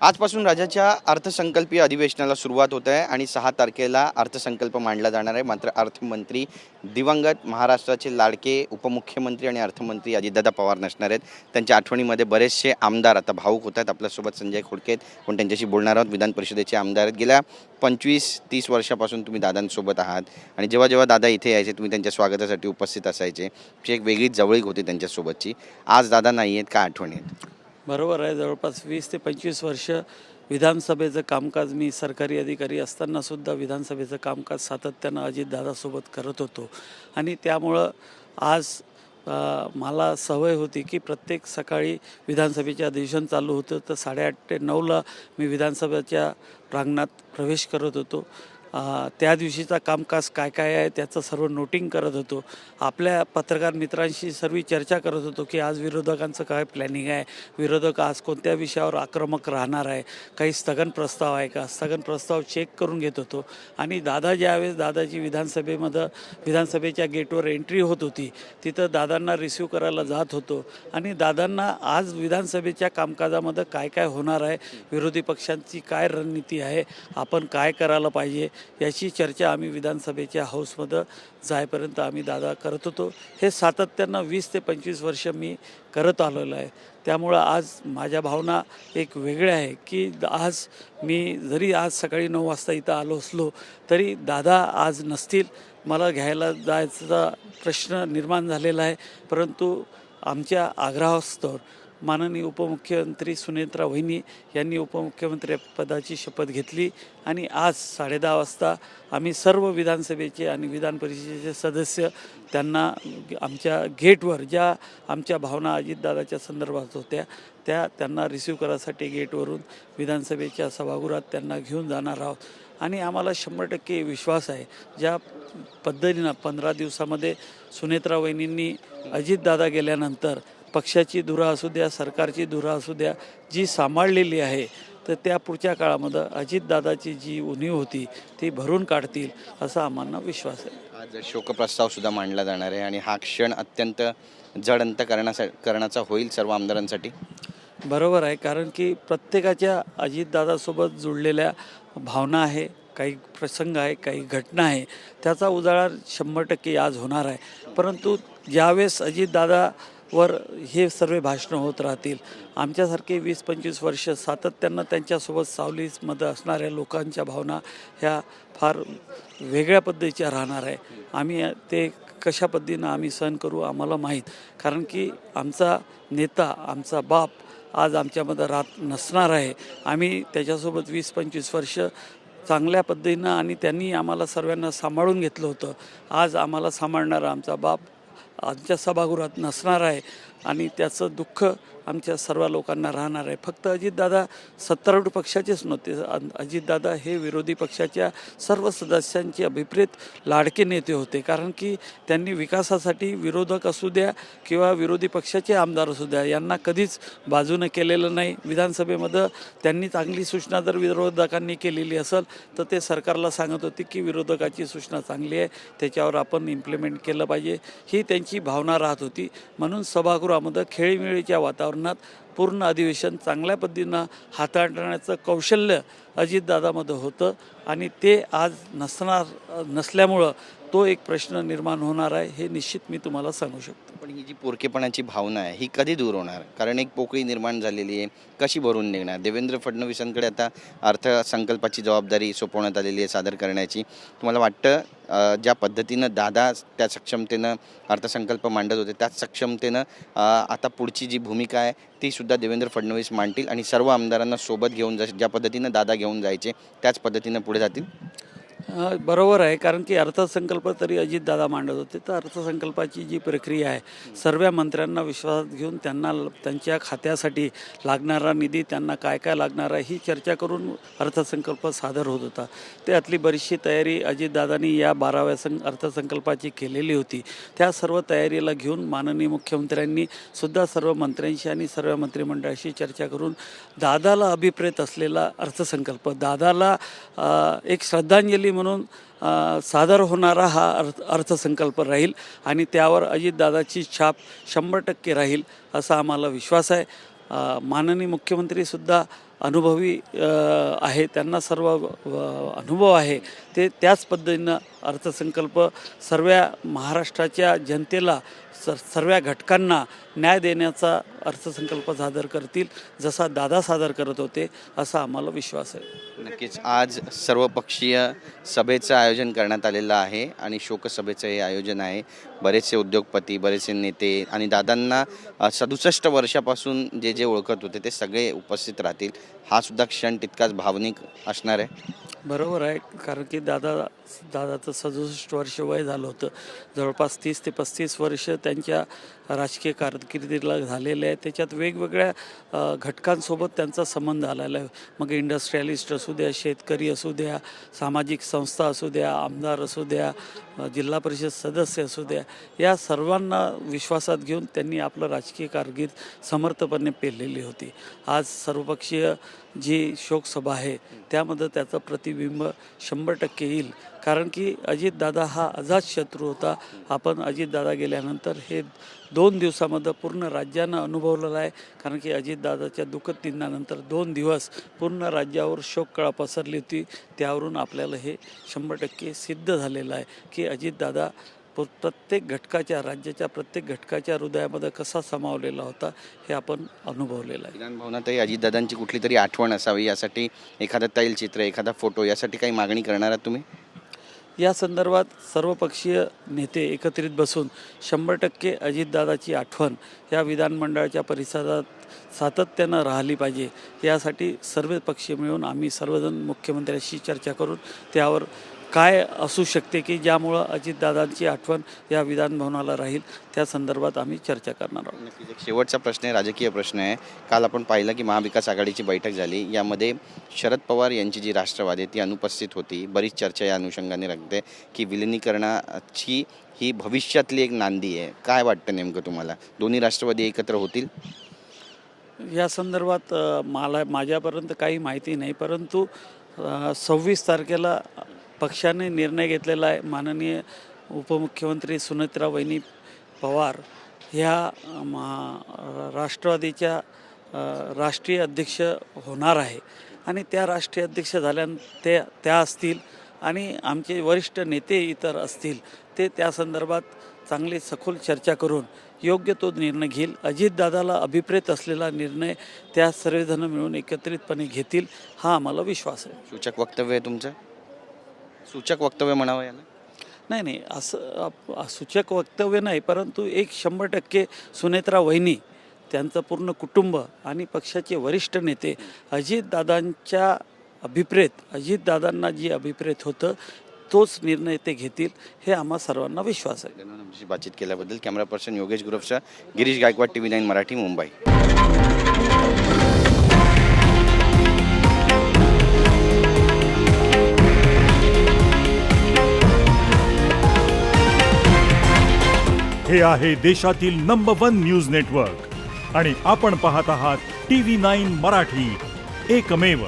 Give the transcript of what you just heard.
आजपासून राज्याच्या अर्थसंकल्पीय अधिवेशनाला सुरुवात होत आहे आणि 6 तारखेला अर्थसंकल्प मांडला जाणार आहे. मात्र अर्थमंत्री दिवंगत महाराष्ट्राचे लाडके उपमुख्यमंत्री आणि अर्थमंत्री अजितदादा पवार नसणार आहेत. त्यांच्या आठवणीमध्ये बरेचसे आमदार आता भावूक होत आहेत. आपल्यासोबत संजय खोडके आपण त्यांच्याशी बोलणार आहोत. विधान परिषदेचे आमदार आहेत. गेल्या 25-30 वर्षापासून तुम्ही दादांसोबत आहात आणि जेव्हा जेव्हा दादा इथे यायचे तुम्ही त्यांच्या स्वागतासाठी उपस्थित असायचे. ती एक वेगळीच जवळीक होती त्यांच्यासोबतची. आज दादा नाही आहेत, काय आठवणी आहेत? बरोबर आहे. जवळपास 20 ते 25 वर्ष विधानसभेचं कामकाज मी सरकारी अधिकारी असतानासुद्धा विधानसभेचं कामकाज सातत्यानं अजितदादासोबत करत होतो आणि त्यामुळं आज मला सवय होती की प्रत्येक सकाळी विधानसभेचे अधिवेशन चालू होतं तर 8:30 ते 9ला मी विधानसभेच्या प्रांगणात प्रवेश करत होतो. त्या दिवशीचा कामकाज काय काय आहे त्याचं सर्व नोटिंग करत होतो. आपल्या पत्रकार मित्रांशी सर्व चर्चा करत होतो की आज विरोधकांचं काय प्लॅनिंग आहे, विरोधक आज कोणत्या विषयावर आक्रमक राहणार आहे, काही स्थगन प्रस्ताव आहे का, स्थगन प्रस्ताव चेक करून घेत होतो. आणि ज्यावेळेस दादाची विधानसभेच्या गेटवर एंट्री होत होती तिथं दादांना रिसिव्ह करायला जात होतो आणि दादांना आज विधानसभेच्या कामकाजामध्ये काय काय होणार आहे, विरोधी पक्षांची काय रणनीती आहे, आपण काय करायला पाहिजे याची चर्चा आम्ही विधानसभेच्या हाऊसमध्ये जायपर्यंत आम्ही दादा करत होतो. हे सातत्यानं 20 ते 25 वर्ष मी करत आलेलो आहे. त्यामुळं आज माझ्या भावना एक वेगळ्या आहे की जरी आज सकाळी 9 वाजता इथं आलो असलो तरी दादा आज नसतील. मला घ्यायला जायचा प्रश्न निर्माण झालेला आहे. परंतु आमच्या आग्रहास्तव माननीय उपमुख्यमंत्री सुनेत्रा वहिनी यांनी उपमुख्यमंत्री पदाची शपथ घेतली आणि आज 10:30 वाजता आम्ही सर्व विधानसभेचे आणि विधान परिषदेचे सदस्य त्यांना आमच्या गेटवर ज्या आमच्या भावना अजितदादाच्या संदर्भात होत्या त्यांना रिसिव्ह करायसाठी गेटवरून विधानसभेच्या सभागृहात त्यांना घेऊन जाणार आहोत. आणि आम्हाला 100% विश्वास आहे ज्या पद्धतीनं 15 दिवसामध्ये सुनेत्रा वहिनींनी अजितदादा गेल्यानंतर पक्षाची धुरा असू द्या, सरकारची धुरा असू द्या, जी सांभाळलेली आहे तर त्या पुढच्या काळामध्ये अजितदादाची जी उणीव होती ती भरून काढतील असा आम्हाला विश्वास आहे. आज शोकप्रस्ताव सुद्धा मांडला जाणार आहे आणि हा क्षण अत्यंत जड अंतकरणाचा होईल सर्व आमदारांसाठी. बरोबर आहे, कारण की प्रत्येकाच्या अजितदादासोबत जुळलेल्या भावना आहे, काही प्रसंग आहे, काही घटना आहे, त्याचा उजाळा 100% आज होणार आहे. परंतु ज्यावेळेस अजितदादावर हे सर्व भाषणं होत राहतील, आमच्यासारखे 20-25 वर्ष सातत्यानं त्यांच्यासोबत सावलीमध्ये असणाऱ्या लोकांच्या भावना ह्या फार वेगळ्या पद्धतीच्या राहणार आहे. आम्ही ते कशा पद्धतीनं आम्ही सहन करू आम्हाला माहीत, कारण की आमचा नेता, आमचा बाप आज आमच्यामध्ये राहत नसणार आहे. आम्ही त्याच्यासोबत 20-25 वर्ष चांगल्या पद्धतीनं आणि त्यांनी आम्हाला सर्वांना सांभाळून घेतलं होतं. आज आम्हाला सांभाळणारा आमचा बाप आमच्या सभागृहात नसणार आहे आणि त्याचं दुःख आमच्या सर्व लोकांना राहणार आहे. फक्त अजितदादा सत्तारूढ पक्षाचेच नव्हते, अजितदादा हे विरोधी पक्षाच्या सर्व सदस्यांचे अभिप्रेत लाडके नेते होते. कारण की त्यांनी विकासासाठी विरोधक असू द्या किंवा विरोधी पक्षाचे आमदार असू द्या यांना कधीच बाजूनं केलेलं नाही. विधानसभेमध्ये त्यांनी चांगली सूचना जर विरोधकांनी केलेली असेल तर ते सरकारला सांगत होते की विरोधकाची सूचना चांगली आहे, त्याच्यावर आपण इम्प्लिमेंट केलं पाहिजे, ही त्यांची भावना राहत होती. म्हणून सभागृहामध्ये खेळीमेळीच्या वातावरणात पूर्ण अधिवेशन चांगल्या पद्धतीनं हाताळण्याचं कौशल्य अजितदादामध्ये होतं आणि ते आज नसल्यामुळं तो एक प्रश्न निर्माण होणार आहे, हे निश्चित मी तुम्हाला सांगू शकतो. पण ही जी पोरकेपणाची भावना आहे ही कधी दूर होणार? कारण एक पोकळी निर्माण झालेली आहे, कशी भरून निघणार? देवेंद्र फडणवीसांकडे आता अर्थसंकल्पाची जबाबदारी सोपवण्यात आलेली आहे सादर करण्याची. तुम्हाला वाटतं ज्या पद्धतीनं दादा त्या सक्षमतेनं अर्थसंकल्प मांडत होते त्याच सक्षमतेनं आता पुढची जी भूमिका आहे ती सुद्धा देवेंद्र फडणवीस मांडतील आणि सर्व आमदारांना सोबत घेऊन ज्या पद्धतीनं दादा घेऊन जायचे त्याच पद्धतीनं पुढे जातील? बरोबर आहे, कारण की अर्थसंकल्प तरी अजितदादा मांडत होते. तर अर्थसंकल्पाची जी प्रक्रिया आहे सर्व मंत्र्यांना विश्वासात घेऊन त्यांना त्यांच्या खात्यासाठी लागणारा निधी, त्यांना काय काय लागणार आहे ही चर्चा करून अर्थसंकल्प सादर होत होता. त्यातली बरीचशी तयारी अजितदादांनी या 12व्या अर्थसंकल्पाची केलेली होती. त्या सर्व तयारीला घेऊन माननीय मुख्यमंत्र्यांनी सुद्धा सर्व मंत्र्यांशी आणि सर्व मंत्रिमंडळाशी चर्चा करून दादाला अभिप्रेत असलेला अर्थसंकल्प, दादाला एक श्रद्धांजली म्हणून सादर होणारा हा अर्थसंकल्प राहील आणि त्यावर अजितदादाची छाप 100% राहील असा आम्हाला विश्वास आहे. माननीय मुख्यमंत्रीसुद्धा अनुभवी आहे, त्यांना सर्व अनुभव आहे, ते त्याच पद्धतीनं अर्थसंकल्प सर्व महाराष्ट्राच्या जनतेला सर्व घटकांना न्याय देण्याचा अर्थसंकल्प सादर करतील, जसा दादा सादर करत होते असा आम्हाला विश्वास आहे. नक्कीच आज सर्वपक्षीय सभेचं आयोजन करण्यात आलेलं आहे आणि शोकसभेचं हे आयोजन आहे. बरेचसे उद्योगपती, बरेचसे नेते आणि दादांना 67 वर्षापासून जे जे ओळखत होते ते सगळे उपस्थित राहतील. हा सुद्धा क्षण तितकाच भावनिक असणार आहे. बरोबर आहे, कारण की दादाचं 67 वर्ष वय झालं होतं. जवळपास 30 ते 35 वर्ष त्यांच्या राजकीय कारकिर्दीला झालेले आहे. त्याच्यात वेगवेगळ्या घटकांसोबत त्यांचा संबंध आलेला आहे. मग इंडस्ट्रियलिस्ट असू द्या, शेतकरी असू द्या, सामाजिक संस्था असू द्या, आमदार असू द्या, जिल्हा परिषद सदस्य असू द्या, या सर्वांना विश्वासात घेऊन त्यांनी आपलं राजकीय कारकीर्द समर्थपणे पेललेली होती. आज सर्वपक्षीय जी शोकसभा आहे त्यामध्ये त्याचं प्रतिबिंब 100% येईल, कारण की अजितदादा हा अजात शत्रू होता. आपण अजितदादा गेल्यानंतर हे 2 दिवसामध्ये पूर्ण राज्यानं अनुभवलेलं आहे, कारण की अजितदादाच्या दुःखद निधनानंतर 2 दिवस पूर्ण राज्यावर शोककळा पसरली होती. त्यावरून आपल्याला हे 100% सिद्ध झालेलं आहे की अजितदादा प्रत्येक घटकाच्या, राज्याच्या प्रत्येक घटकाच्या हृदयामध्ये कसा सामावलेला होता हे आपण अनुभवलेलं आहे. विधानभवनातही अजितदादांची कुठली तरी आठवण असावी, यासाठी एखादं तैलचित्र, एखादा फोटो, यासाठी काही मागणी करणार आहात तुम्ही? या संदर्भात सर्वपक्षीय नेते एकत्रित बसून 100% अजितदादाची आठवण या विधानमंडळाच्या परिसरात सातत्यानं राहिली पाहिजे, यासाठी सर्व पक्षीय मिळून आम्ही सर्वजण मुख्यमंत्र्यांशी चर्चा करून त्यावर काय असू शकते की ज्यामुळं अजितदादांची आठवण या विधानभवनाला राहील, त्या संदर्भात आम्ही चर्चा करणार आहोत. नक्कीच. एक शेवटचा प्रश्न आहे, राजकीय प्रश्न आहे. काल आपण पाहिलं की महाविकास आघाडीची बैठक झाली, यामध्ये शरद पवार यांची जी राष्ट्रवादी आहे ती अनुपस्थित होती. बरीच चर्चा या अनुषंगाने रंगते की विलिनीकरणाची ही भविष्यातली एक नांदी आहे. काय वाटतं नेमकं तुम्हाला, दोन्ही राष्ट्रवादी एकत्र होतील? या संदर्भात माझ्यापर्यंत काही माहिती नाही, परंतु 26 तारखेला पक्षाने निर्णय घेतलेला आहे. माननीय उपमुख्यमंत्री सुनेत्रावहिनी पवार ह्या राष्ट्रवादीच्या राष्ट्रीय अध्यक्ष होणार आहे आणि त्या राष्ट्रीय अध्यक्ष झाल्यानंतर त्या असतील आणि आमचे वरिष्ठ नेते इतर असतील, ते त्या संदर्भात चांगली सखोल चर्चा करून योग्य तो निर्णय घेईल. अजितदादाला अभिप्रेत असलेला निर्णय त्या सर्वजण मिळून एकत्रितपणे घेतील, हा आम्हाला विश्वास आहे. सूचक वक्तव्य आहे तुमचं? सूचक वक्तव्य म्हणावं याला? नाही, असं सूचक वक्तव्य नाही, परंतु एक 100% सुनेत्रा वहिनी, त्यांचं पूर्ण कुटुंब आणि पक्षाचे वरिष्ठ नेते अजितदादांच्या अजितदादांना जी अभिप्रेत होतं तोच निर्णय ते घेतील, हे आम्हा सर्वांना विश्वास आहे. धन्यवाद आमची बातचीत केल्याबद्दल. कॅमेरा पर्सन योगेश गुरवचा, गिरीश गायकवाड, TV9 मराठी, मुंबई. हे आहे देशातील नंबर 1 न्यूज नेटवर्क आणि आपण पाहत आहात TV9 मराठी, एकमेव.